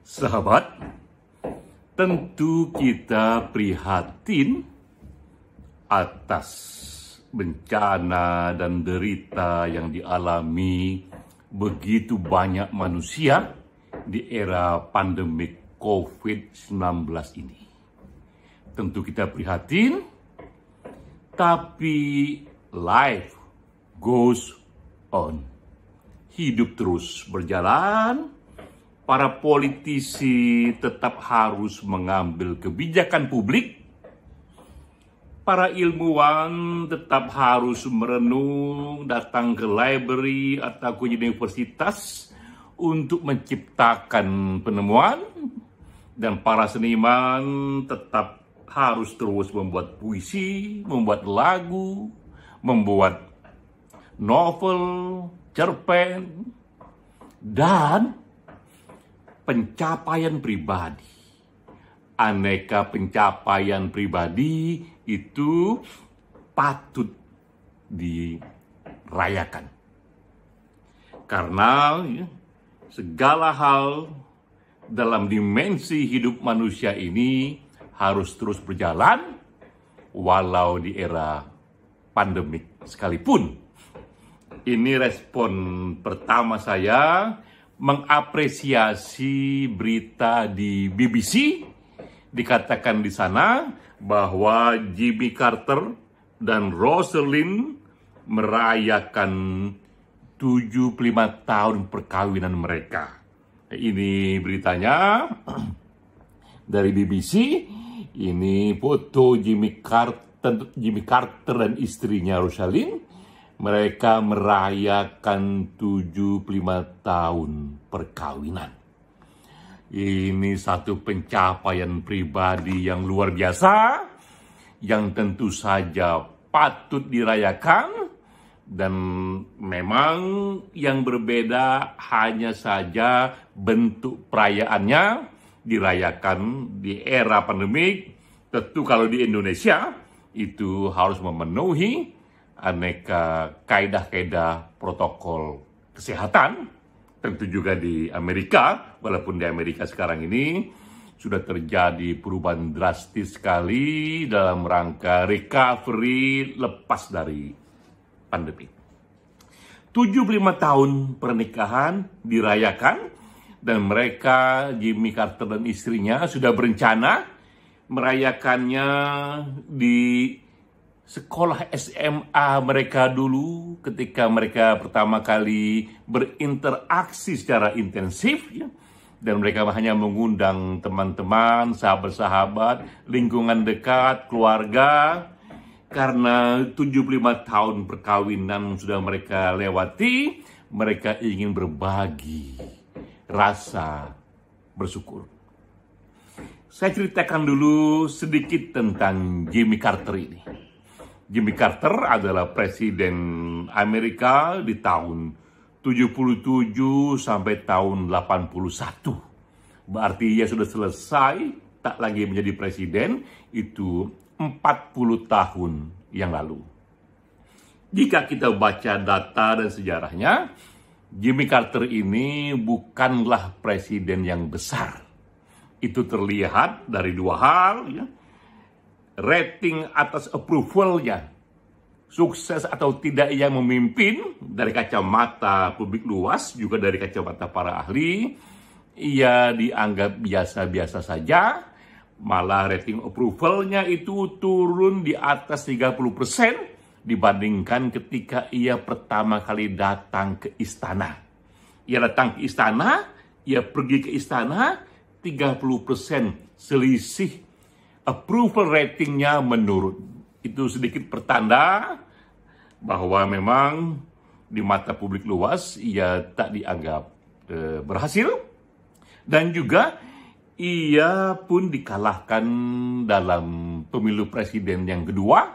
Sahabat, tentu kita prihatin atas bencana dan derita yang dialami begitu banyak manusia di era pandemik COVID-19 ini. Tentu kita prihatin, tapi life goes on. Hidup terus berjalan. Para politisi tetap harus mengambil kebijakan publik. Para ilmuwan tetap harus merenung, datang ke library atau ke universitas untuk menciptakan penemuan. Dan para seniman tetap harus terus membuat puisi, membuat lagu, membuat novel, cerpen, dan pencapaian pribadi. Aneka pencapaian pribadi itu patut dirayakan. Karena segala hal dalam dimensi hidup manusia ini harus terus berjalan walau di era pandemik sekalipun. Ini respon pertama saya mengapresiasi berita di BBC. Dikatakan di sana bahwa Jimmy Carter dan Rosalind merayakan 75 tahun perkawinan mereka. Ini beritanya dari BBC. Ini foto Jimmy Carter dan istrinya Rosalind. Mereka merayakan 75 tahun perkawinan. Ini satu pencapaian pribadi yang luar biasa, yang tentu saja patut dirayakan, dan memang yang berbeda hanya saja bentuk perayaannya dirayakan di era pandemik. Tentu kalau di Indonesia itu harus memenuhi aneka kaidah-kaidah protokol kesehatan. Tentu juga di Amerika, walaupun di Amerika sekarang ini sudah terjadi perubahan drastis sekali dalam rangka recovery lepas dari pandemi. 75 tahun pernikahan dirayakan, dan mereka, Jimmy Carter dan istrinya, sudah berencana merayakannya di sekolah SMA mereka dulu ketika mereka pertama kali berinteraksi secara intensif, ya. Dan mereka hanya mengundang teman-teman, sahabat-sahabat, lingkungan dekat, keluarga. Karena 75 tahun perkawinan sudah mereka lewati, mereka ingin berbagi rasa bersyukur. Saya ceritakan dulu sedikit tentang Jimmy Carter ini. Jimmy Carter adalah presiden Amerika di tahun 77 sampai tahun 81. Berarti ia sudah selesai, tak lagi menjadi presiden, itu 40 tahun yang lalu. Jika kita baca data dan sejarahnya, Jimmy Carter ini bukanlah presiden yang besar. Itu terlihat dari dua hal, ya. Rating atas approval-nya, sukses atau tidak ia memimpin dari kacamata publik luas, juga dari kacamata para ahli, ia dianggap biasa-biasa saja. Malah rating approval-nya itu turun di atas 30% dibandingkan ketika ia pertama kali datang ke istana. Ia datang ke istana, ia pergi ke istana, 30% selisih approval ratingnya menurun. Itu sedikit pertanda bahwa memang di mata publik luas ia tak dianggap berhasil. Dan juga ia pun dikalahkan dalam pemilu presiden yang kedua.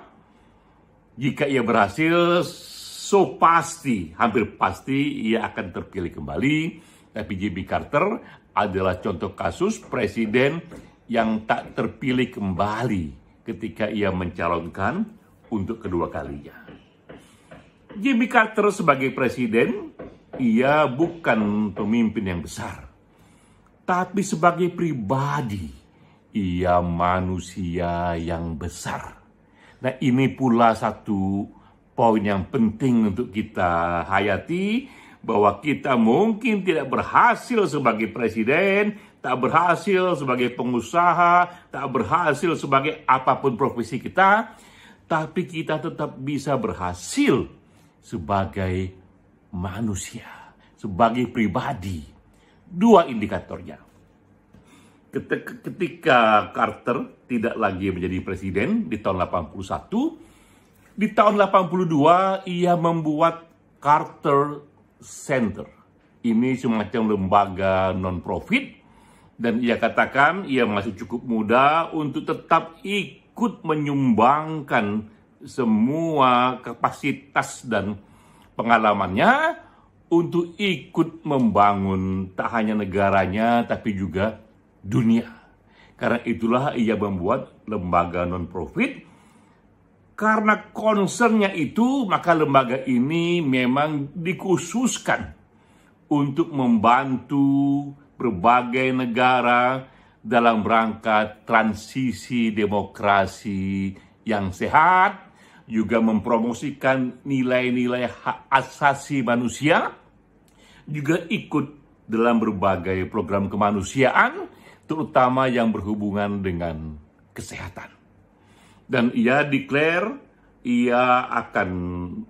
Jika ia berhasil, so pasti, hampir pasti ia akan terpilih kembali. Tapi Jimmy Carter adalah contoh kasus presiden yang tak terpilih kembali ketika ia mencalonkan untuk kedua kalinya. Jimmy Carter sebagai presiden, ia bukan pemimpin yang besar. tapi sebagai pribadi, ia manusia yang besar. Nah, ini pula satu poin yang penting untuk kita hayati, bahwa kita mungkin tidak berhasil sebagai presiden, tak berhasil sebagai pengusaha, tak berhasil sebagai apapun profesi kita, tapi kita tetap bisa berhasil sebagai manusia, sebagai pribadi. Dua indikatornya. Ketika Carter tidak lagi menjadi presiden di tahun 81, di tahun 82 ia membuat Carter Center. Ini semacam lembaga non-profit, dan ia katakan ia masih cukup muda untuk tetap ikut menyumbangkan semua kapasitas dan pengalamannya untuk ikut membangun tak hanya negaranya tapi juga dunia. Karena itulah ia membuat lembaga non-profit. Karena concernnya itu, maka lembaga ini memang dikhususkan untuk membantu berbagai negara dalam rangka transisi demokrasi yang sehat, juga mempromosikan nilai-nilai hak asasi manusia, juga ikut dalam berbagai program kemanusiaan, terutama yang berhubungan dengan kesehatan. Dan ia declare ia akan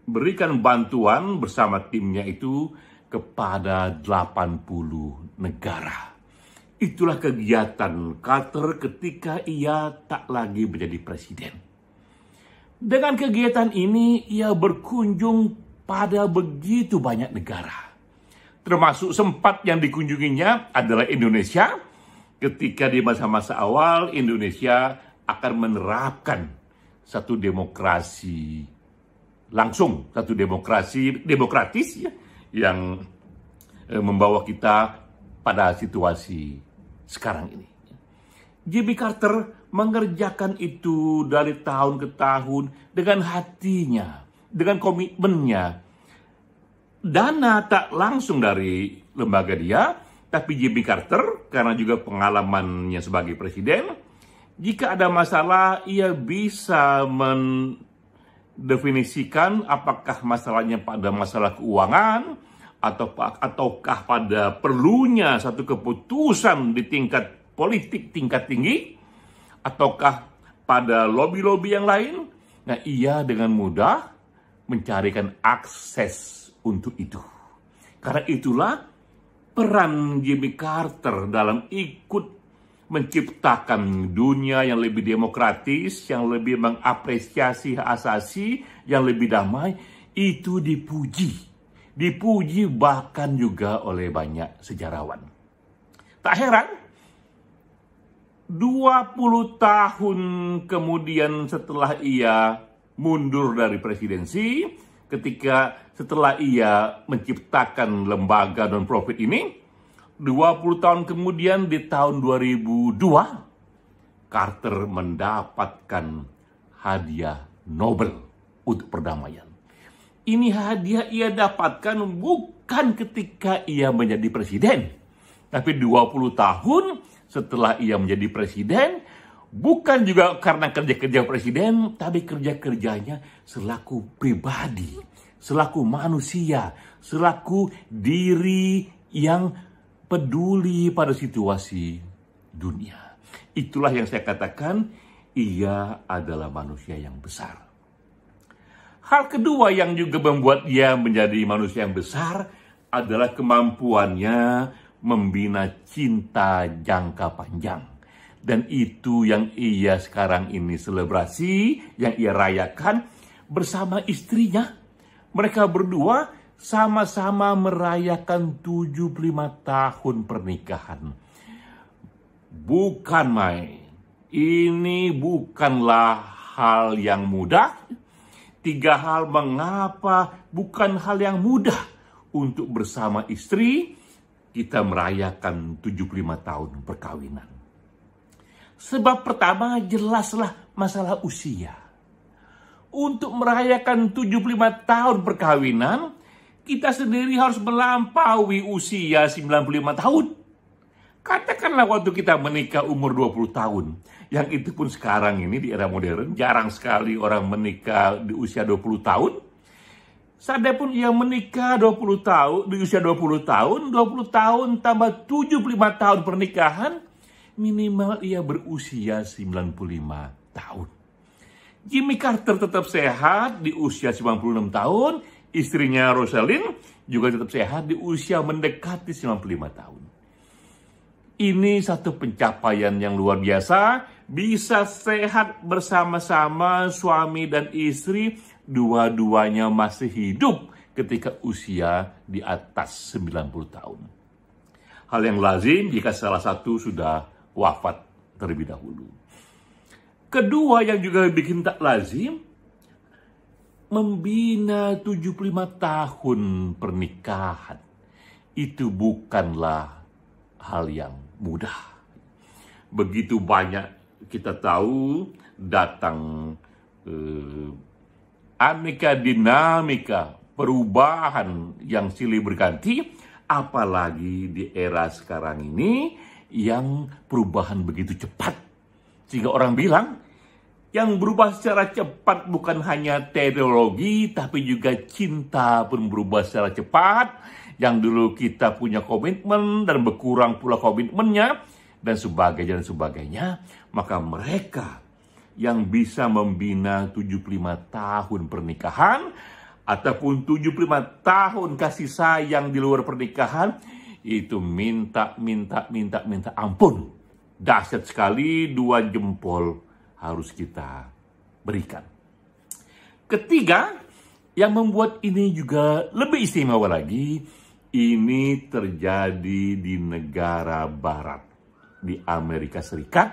berikan bantuan bersama timnya itu kepada 80 negara. Itulah kegiatan Carter ketika ia tak lagi menjadi presiden. Dengan kegiatan ini, ia berkunjung pada begitu banyak negara. Termasuk sempat yang dikunjunginya adalah Indonesia. Ketika di masa-masa awal, Indonesia akan menerapkan satu demokrasi langsung, satu demokrasi demokratis ya, yang membawa kita pada situasi sekarang ini. Jimmy Carter mengerjakan itu dari tahun ke tahun dengan hatinya, dengan komitmennya. Dana tak langsung dari lembaga dia, tapi Jimmy Carter karena juga pengalamannya sebagai presiden, jika ada masalah, ia bisa mendefinisikan apakah masalahnya pada masalah keuangan, ataukah pada perlunya satu keputusan di tingkat politik tingkat tinggi, ataukah pada lobby-lobby yang lain. Nah, ia dengan mudah mencarikan akses untuk itu. Karena itulah peran Jimmy Carter dalam ikut menciptakan dunia yang lebih demokratis, yang lebih mengapresiasi hak asasi, yang lebih damai, itu dipuji. Dipuji bahkan juga oleh banyak sejarawan. Tak heran, 20 tahun kemudian setelah ia mundur dari presidensi, ketika setelah ia menciptakan lembaga non-profit ini, 20 tahun kemudian di tahun 2002, Carter mendapatkan hadiah Nobel untuk perdamaian. Ini hadiah ia dapatkan bukan ketika ia menjadi presiden, tapi 20 tahun setelah ia menjadi presiden, bukan juga karena kerja-kerja presiden, tapi kerja-kerjanya selaku pribadi, selaku manusia, selaku diri yang peduli pada situasi dunia. Itulah yang saya katakan, ia adalah manusia yang besar. Hal kedua yang juga membuat dia menjadi manusia yang besar adalah kemampuannya membina cinta jangka panjang. Dan itu yang ia sekarang ini selebrasi, yang ia rayakan bersama istrinya. Mereka berdua sama-sama merayakan 75 tahun pernikahan. Bukan main. Ini bukanlah hal yang mudah. 3 hal mengapa bukan hal yang mudah untuk bersama istri kita merayakan 75 tahun perkawinan. Sebab pertama, jelaslah masalah usia. Untuk merayakan 75 tahun perkawinan, kita sendiri harus melampaui usia 95 tahun. Katakanlah waktu kita menikah umur 20 tahun. Yang itu pun sekarang ini di era modern, jarang sekali orang menikah di usia 20 tahun. Sadar pun ia menikah 20 tahun, di usia 20 tahun tambah 75 tahun pernikahan, minimal ia berusia 95 tahun. Jimmy Carter tetap sehat di usia 96 tahun, istrinya Rosalind juga tetap sehat di usia mendekati 95 tahun. Ini satu pencapaian yang luar biasa, bisa sehat bersama-sama suami dan istri, dua-duanya masih hidup ketika usia di atas 90 tahun. Hal yang lazim jika salah satu sudah wafat terlebih dahulu. Kedua yang juga bikin tak lazim, membina 75 tahun pernikahan. Itu bukanlah hal yang mudah. Begitu banyak kita tahu datang aneka dinamika perubahan yang silih berganti, apalagi di era sekarang ini yang perubahan begitu cepat. Sehingga orang bilang yang berubah secara cepat bukan hanya teknologi, tapi juga cinta pun berubah secara cepat. Yang dulu kita punya komitmen dan berkurang pula komitmennya dan sebagainya. Maka mereka yang bisa membina 75 tahun pernikahan ataupun 75 tahun kasih sayang di luar pernikahan, itu minta ampun. Dahsyat sekali, 2 jempol harus kita berikan. Ketiga, yang membuat ini juga lebih istimewa lagi, ini terjadi di negara barat, di Amerika Serikat.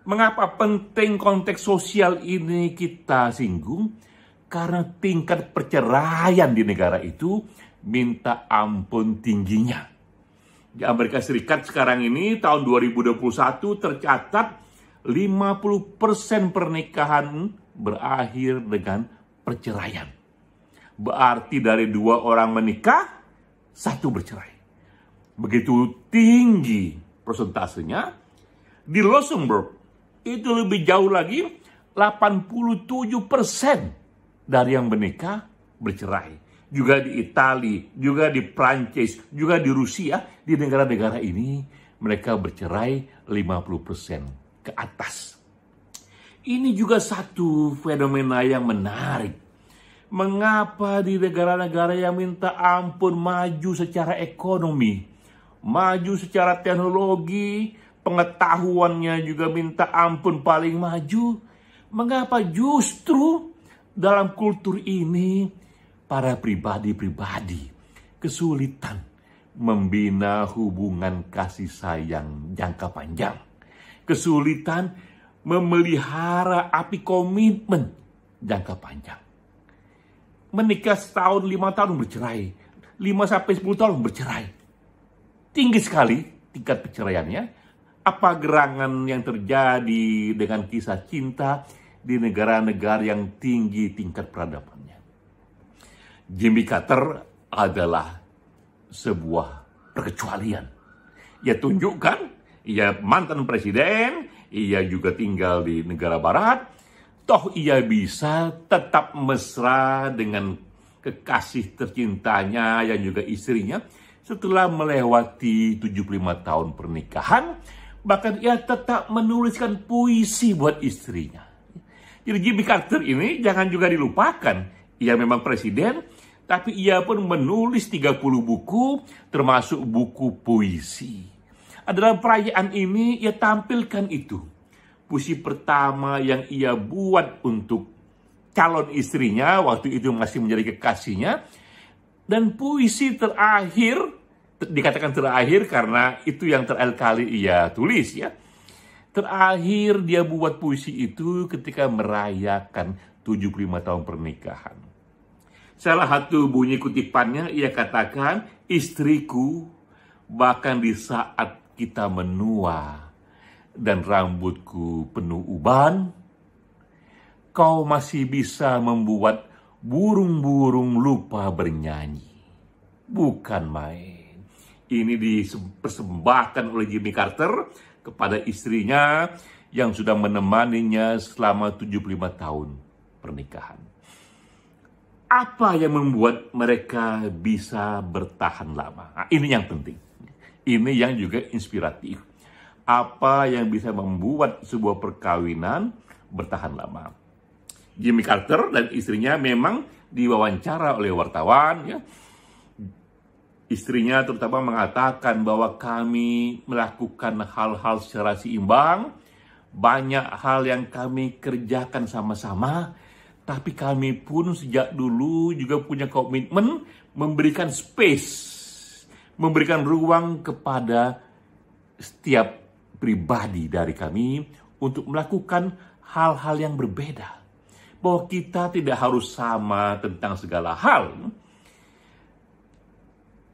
Mengapa penting konteks sosial ini kita singgung? Karena tingkat perceraian di negara itu minta ampun tingginya. Di Amerika Serikat sekarang ini tahun 2021 tercatat 50% pernikahan berakhir dengan perceraian. Berarti dari 2 orang menikah, 1 bercerai. Begitu tinggi persentasenya. Di Luxembourg itu lebih jauh lagi, 87% dari yang menikah bercerai. Juga di Italia, juga di Prancis, juga di Rusia, di negara-negara ini mereka bercerai 50% ke atas. Ini juga satu fenomena yang menarik. Mengapa di negara-negara yang minta ampun maju secara ekonomi, maju secara teknologi, pengetahuannya juga minta ampun paling maju, mengapa justru dalam kultur ini para pribadi-pribadi kesulitan membina hubungan kasih sayang jangka panjang, kesulitan memelihara api komitmen jangka panjang. Menikah setahun, 5 tahun bercerai, 5-10 tahun bercerai. Tinggi sekali tingkat perceraiannya. Apa gerangan yang terjadi dengan kisah cinta di negara-negara yang tinggi tingkat peradabannya? Jimmy Carter adalah sebuah perkecualian. Ia tunjukkan, ia mantan presiden, ia juga tinggal di negara barat, toh ia bisa tetap mesra dengan kekasih tercintanya yang juga istrinya setelah melewati 75 tahun pernikahan. Bahkan ia tetap menuliskan puisi buat istrinya. Jadi Jimmy Carter ini jangan juga dilupakan. Ia memang presiden, tapi ia pun menulis 30 buku, termasuk buku puisi. Dalam perayaan ini ia tampilkan itu. Puisi pertama yang ia buat untuk calon istrinya, waktu itu masih menjadi kekasihnya. Dan puisi terakhir, dikatakan terakhir karena itu yang terakhir kali ia tulis ya. Terakhir dia buat puisi itu ketika merayakan 75 tahun pernikahan. Salah satu bunyi kutipannya ia katakan, istriku, bahkan di saat kita menua dan rambutku penuh uban, kau masih bisa membuat burung-burung lupa bernyanyi. Bukan main. Ini dipersembahkan oleh Jimmy Carter kepada istrinya yang sudah menemaninya selama 75 tahun pernikahan. Apa yang membuat mereka bisa bertahan lama? Nah, ini yang penting. Ini yang juga inspiratif. Apa yang bisa membuat sebuah perkawinan bertahan lama? Jimmy Carter dan istrinya memang diwawancara oleh wartawan, ya. Istrinya terutama mengatakan bahwa kami melakukan hal-hal secara seimbang, banyak hal yang kami kerjakan sama-sama, tapi kami pun sejak dulu juga punya komitmen memberikan space, memberikan ruang kepada setiap pribadi dari kami untuk melakukan hal-hal yang berbeda. Bahwa kita tidak harus sama tentang segala hal.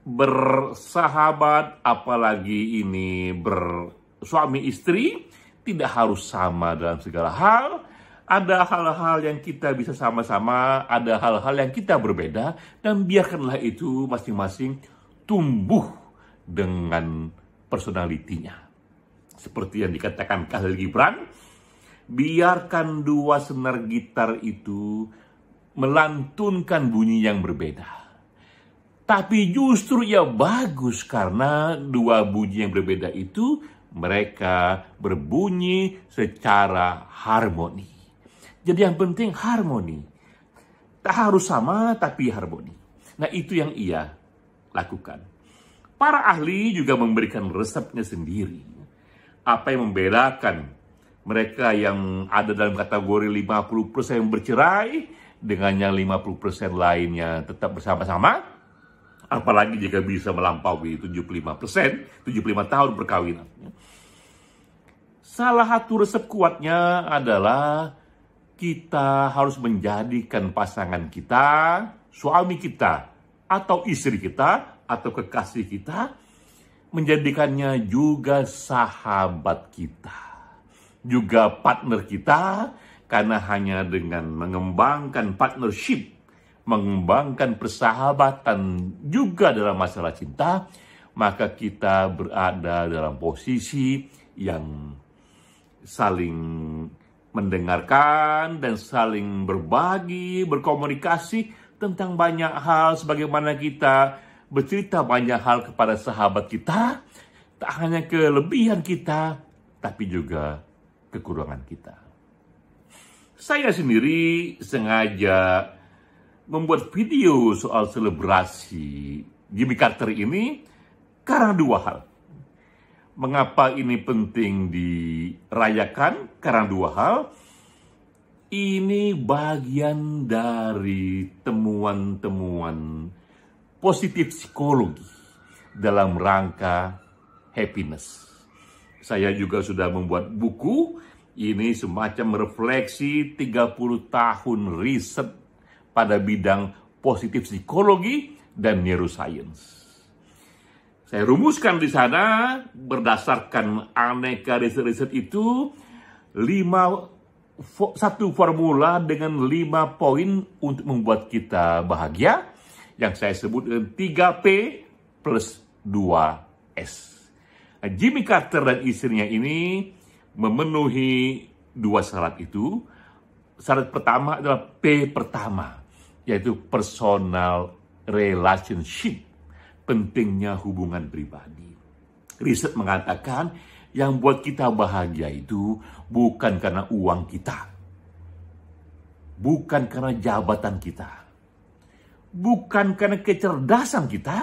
Bersahabat, apalagi ini bersuami istri, tidak harus sama dalam segala hal. Ada hal-hal yang kita bisa sama-sama, ada hal-hal yang kita berbeda, dan biarkanlah itu masing-masing tumbuh dengan personalitinya. Seperti yang dikatakan Khalil Gibran, biarkan dua senar gitar itu melantunkan bunyi yang berbeda. Tapi justru ya bagus karena dua bunyi yang berbeda itu mereka berbunyi secara harmoni. Jadi yang penting harmoni. Tak harus sama tapi harmoni. Nah itu yang ia lakukan. Para ahli juga memberikan resepnya sendiri. Apa yang membedakan mereka yang ada dalam kategori 50% yang bercerai dengan yang 50% lainnya tetap bersama-sama? Apalagi jika bisa melampaui 75%, 75 tahun perkawinan. Salah satu resep kuatnya adalah kita harus menjadikan pasangan kita, suami kita, atau istri kita, atau kekasih kita, menjadikannya juga sahabat kita, juga partner kita, karena hanya dengan mengembangkan partnership, mengembangkan persahabatan juga dalam masalah cinta, maka kita berada dalam posisi yang saling mendengarkan dan saling berbagi, berkomunikasi tentang banyak hal, sebagaimana kita bercerita banyak hal kepada sahabat kita, tak hanya kelebihan kita, tapi juga kekurangan kita. Saya sendiri sengaja membuat video soal selebrasi Jimmy Carter ini karena dua hal. Mengapa ini penting dirayakan? Karena dua hal. Ini bagian dari temuan-temuan positif psikologi dalam rangka happiness. Saya juga sudah membuat buku. Ini semacam refleksi 30 tahun riset pada bidang positif psikologi dan neuroscience. Saya rumuskan di sana berdasarkan aneka riset-riset itu satu formula dengan 5 poin untuk membuat kita bahagia yang saya sebut dengan 3P plus 2S. Jimmy Carter dan istrinya ini memenuhi 2 syarat itu. Syarat pertama adalah P pertama, yaitu personal relationship, pentingnya hubungan pribadi. Riset mengatakan yang buat kita bahagia itu bukan karena uang kita, bukan karena jabatan kita, bukan karena kecerdasan kita.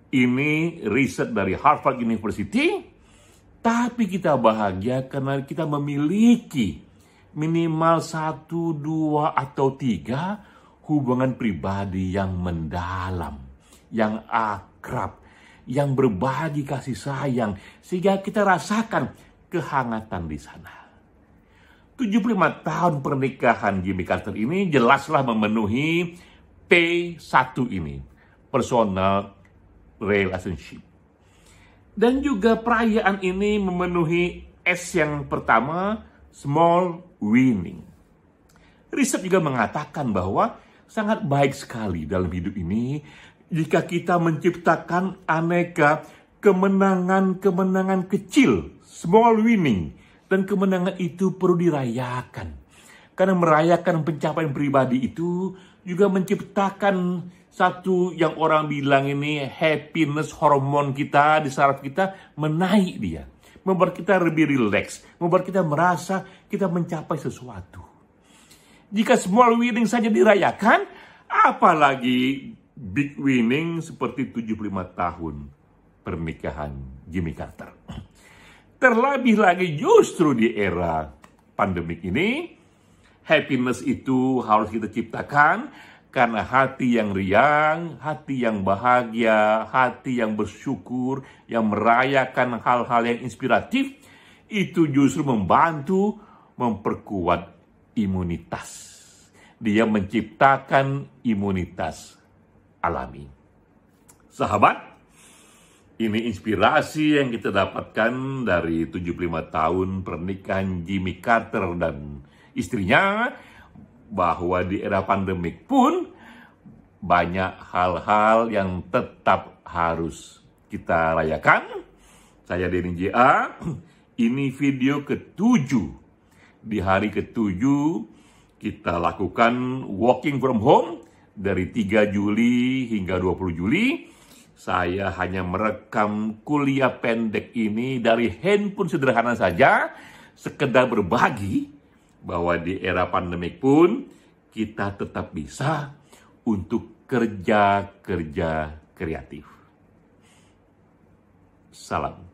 Ini riset dari Harvard University, tapi kita bahagia karena kita memiliki minimal 1, 2, atau 3 hubungan pribadi yang mendalam, yang akrab, yang berbagi kasih sayang, sehingga kita rasakan kehangatan di sana. 75 tahun pernikahan Jimmy Carter ini jelaslah memenuhi P1 ini, personal relationship. Dan juga perayaan ini memenuhi S yang pertama, small winning. Riset juga mengatakan bahwa sangat baik sekali dalam hidup ini jika kita menciptakan aneka kemenangan-kemenangan kecil, small winning, dan kemenangan itu perlu dirayakan. Karena merayakan pencapaian pribadi itu juga menciptakan satu yang orang bilang ini happiness hormon kita di saraf kita menaik dia. Membuat kita lebih rileks, membuat kita merasa kita mencapai sesuatu. Jika small winning saja dirayakan, apalagi big winning seperti 75 tahun pernikahan Jimmy Carter. Terlebih lagi justru di era pandemik ini, happiness itu harus kita ciptakan karena hati yang riang, hati yang bahagia, hati yang bersyukur, yang merayakan hal-hal yang inspiratif, itu justru membantu memperkuat imunitas. Dia menciptakan imunitas alami. Sahabat, ini inspirasi yang kita dapatkan dari 75 tahun pernikahan Jimmy Carter dan istrinya, bahwa di era pandemik pun banyak hal-hal yang tetap harus kita rayakan. Saya Denny JA, ini video ke-7. Di hari ke-7 kita lakukan working from home dari 3 Juli hingga 20 Juli. Saya hanya merekam kuliah pendek ini dari handphone sederhana saja, sekedar berbagi bahwa di era pandemik pun kita tetap bisa untuk kerja kreatif. Salam.